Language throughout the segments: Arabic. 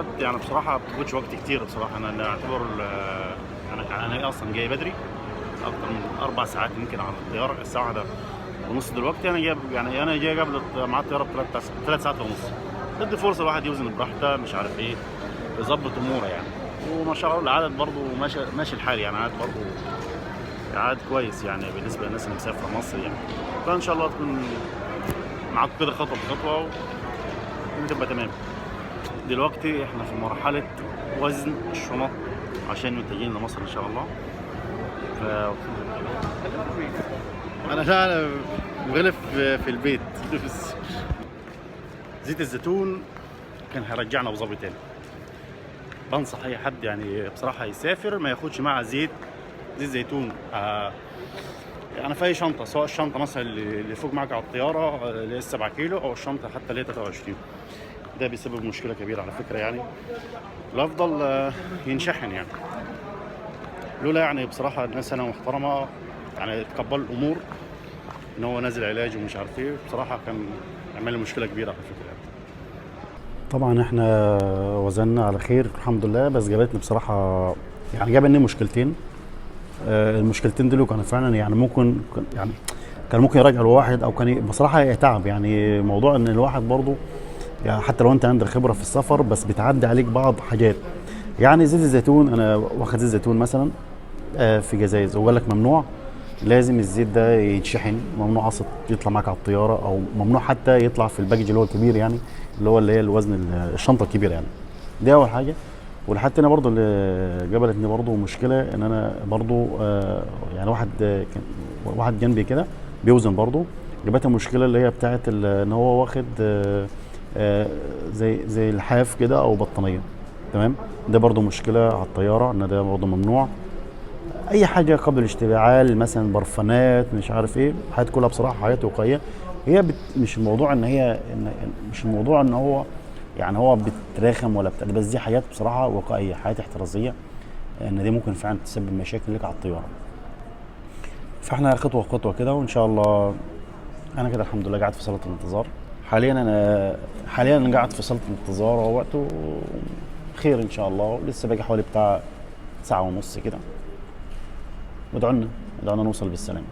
الطيارات يعني بصراحة ما بتاخدش وقت كتير بصراحة. أنا أعتبر أنا أصلا جاي بدري أكتر من 4 ساعات يمكن على الطيارة. الساعة 1:30 دلوقتي. أنا جاي قبل مع الطيارة ب3 ساعات ونص. بدي فرصة الواحد يوزن براحته مش عارف إيه، يظبط أموره يعني. وما شاء الله العدد برضه ماشي الحال يعني. عدد برضه عدد كويس يعني بالنسبة للناس اللي مسافرة مصر يعني. فإن شاء الله تكون معاكم كده خطوة بخطوة وتبقى تمام. دلوقتي احنا في مرحلة وزن الشنط عشان متجهين لمصر ان شاء الله. ف انا مغلف في البيت بس زيت الزيتون كان هيرجعنا ابو ظبي تاني. بنصح اي حد يعني بصراحة يسافر ما ياخدش معاه زيت زيتون. يعني في اي شنطة، سواء الشنطة مثلا اللي فوق معاك على الطيارة اللي هي 7 كيلو او الشنطة حتى اللي هي 23. ده بيسبب مشكلة كبيرة على فكرة يعني. الافضل ينشحن يعني. لولا يعني بصراحة الناس هنا محترمة يعني تقبلوا الأمور إن هو نازل علاج ومش عارف إيه. بصراحة كان عمل لي مشكلة كبيرة على فكرة يعني. طبعا احنا وزننا على خير الحمد لله، بس جابتني بصراحة يعني جابني مشكلتين. المشكلتين دول كانوا فعلا يعني يعني كان ممكن يراجع الواحد او كان بصراحة يتعب يعني. موضوع ان الواحد برضه يعني حتى لو انت عندك خبرة في السفر بس بتعدي عليك بعض حاجات. يعني زيت الزيتون انا واخد زيت زيتون مثلا في جزائز وقال لك ممنوع، لازم الزيت ده يتشحن، ممنوع اصلا يطلع معاك على الطياره، او ممنوع حتى يطلع في الباكج اللي هو الكبير يعني، اللي هي الوزن الشنطه الكبيره يعني. دي اول حاجه. والحاجه الثانيه برضه اللي جابلتني برضه مشكله ان انا برضه يعني واحد جنبي كده بيوزن برضه. جابتها مشكله اللي هي بتاعت ان هو واخد آه، زي الحاف كده او بطانيه. تمام. ده برضه مشكله على الطياره ان ده برضه ممنوع. اي حاجه قبل الاشتعال مثلا برفانات مش عارف ايه، حاجات كلها بصراحه حاجات وقائيه. مش الموضوع ان هي مش الموضوع ان هو يعني هو بتراخم ولا بتاع، بس دي حاجات بصراحه وقائيه، حاجات احترازيه، ان دي ممكن فعلا تسبب مشاكل لك على الطياره. فاحنا خطوه خطوه كده وان شاء الله. انا كده الحمد لله قاعد في صاله الانتظار. حاليا قاعد في صاله الانتظار وقته خير ان شاء الله. لسه باقي حوالي بتاع ساعه ونص كده. ادعوا لنا نوصل بالسلامه.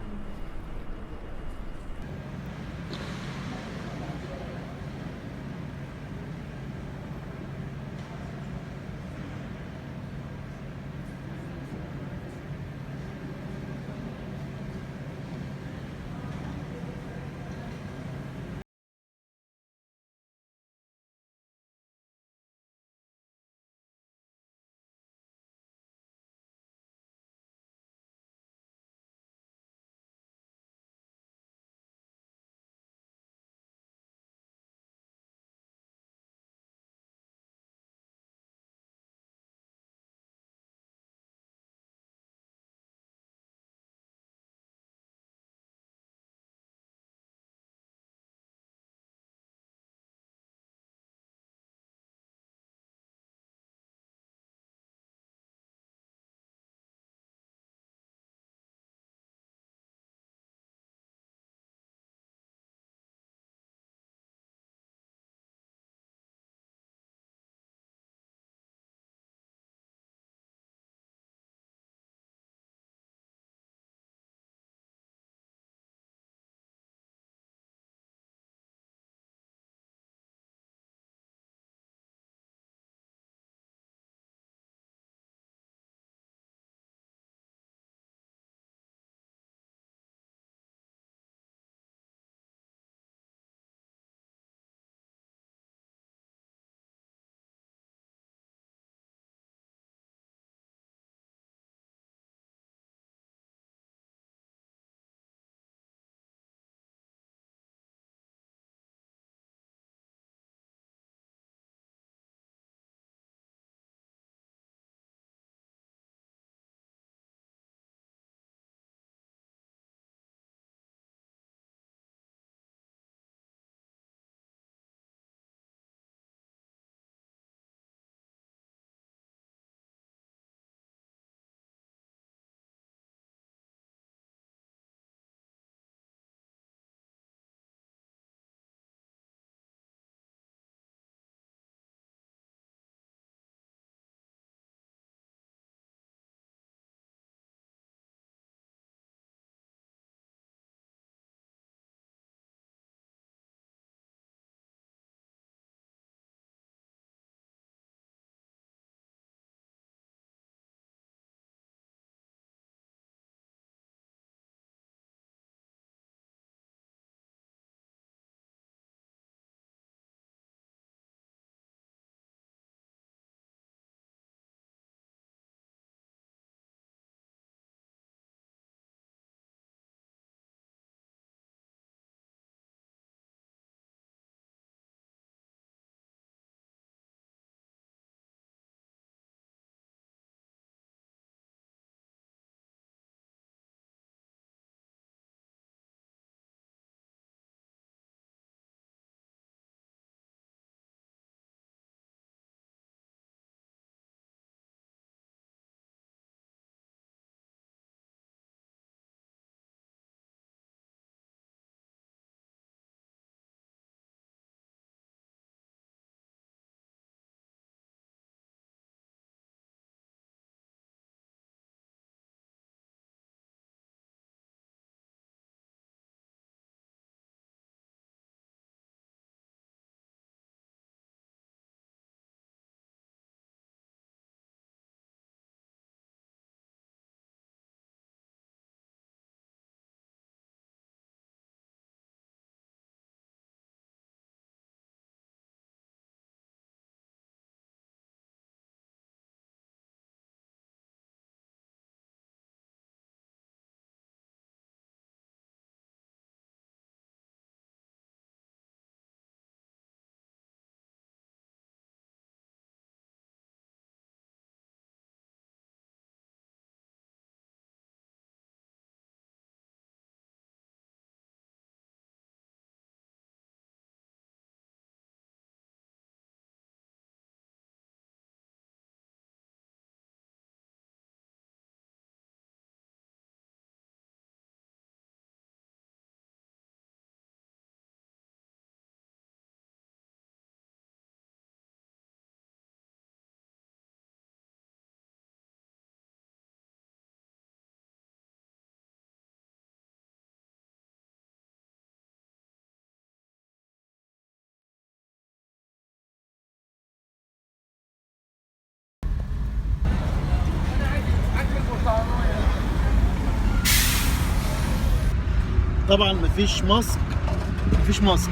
طبعا مفيش ماسك،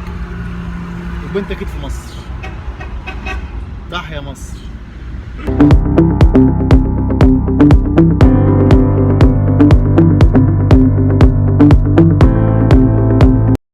يبقى انت اكيد في مصر. تحيا مصر.